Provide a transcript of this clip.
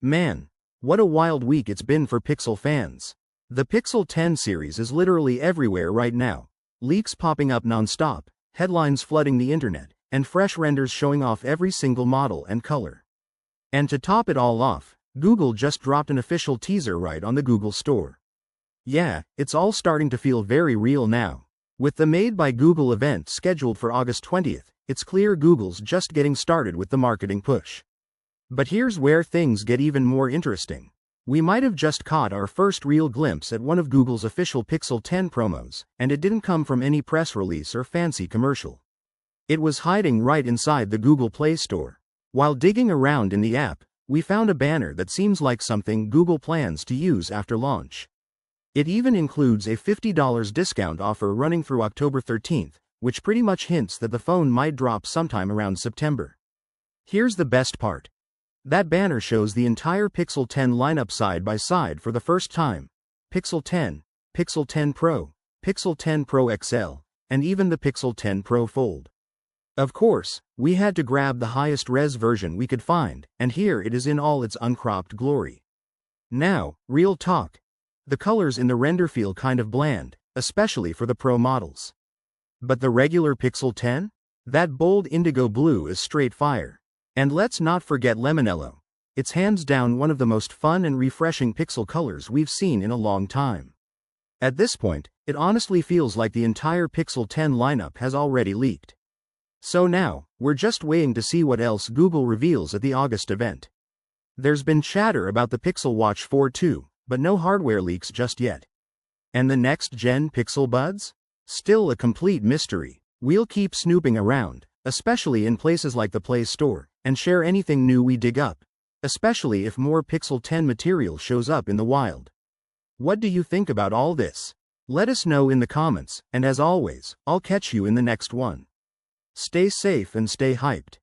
Man, what a wild week it's been for Pixel fans. The Pixel 10 series is literally everywhere right now. Leaks popping up non-stop, headlines flooding the internet, and fresh renders showing off every single model and color. And to top it all off, Google just dropped an official teaser right on the Google Store. Yeah, it's all starting to feel very real now. With the Made by Google event scheduled for August 20th, it's clear Google's just getting started with the marketing push. But here's where things get even more interesting. We might have just caught our first real glimpse at one of Google's official Pixel 10 promos, and it didn't come from any press release or fancy commercial. It was hiding right inside the Google Play Store. While digging around in the app, we found a banner that seems like something Google plans to use after launch. It even includes a $50 discount offer running through October 13th, which pretty much hints that the phone might drop sometime around September. Here's the best part. That banner shows the entire Pixel 10 lineup side by side for the first time. Pixel 10, Pixel 10 Pro, Pixel 10 Pro XL, and even the Pixel 10 Pro Fold. Of course, we had to grab the highest res version we could find, and here it is in all its uncropped glory. Now, real talk. The colors in the render feel kind of bland, especially for the Pro models. But the regular Pixel 10? That bold indigo blue is straight fire. And let's not forget Lemonello. It's hands down one of the most fun and refreshing pixel colors we've seen in a long time. At this point, it honestly feels like the entire Pixel 10 lineup has already leaked. So now, we're just waiting to see what else Google reveals at the August event. There's been chatter about the Pixel Watch 4 too, but no hardware leaks just yet. And the next-gen Pixel Buds? Still a complete mystery. We'll keep snooping around, especially in places like the Play Store, and share anything new we dig up, especially if more Pixel 10 material shows up in the wild. What do you think about all this? Let us know in the comments, and as always, I'll catch you in the next one. Stay safe and stay hyped.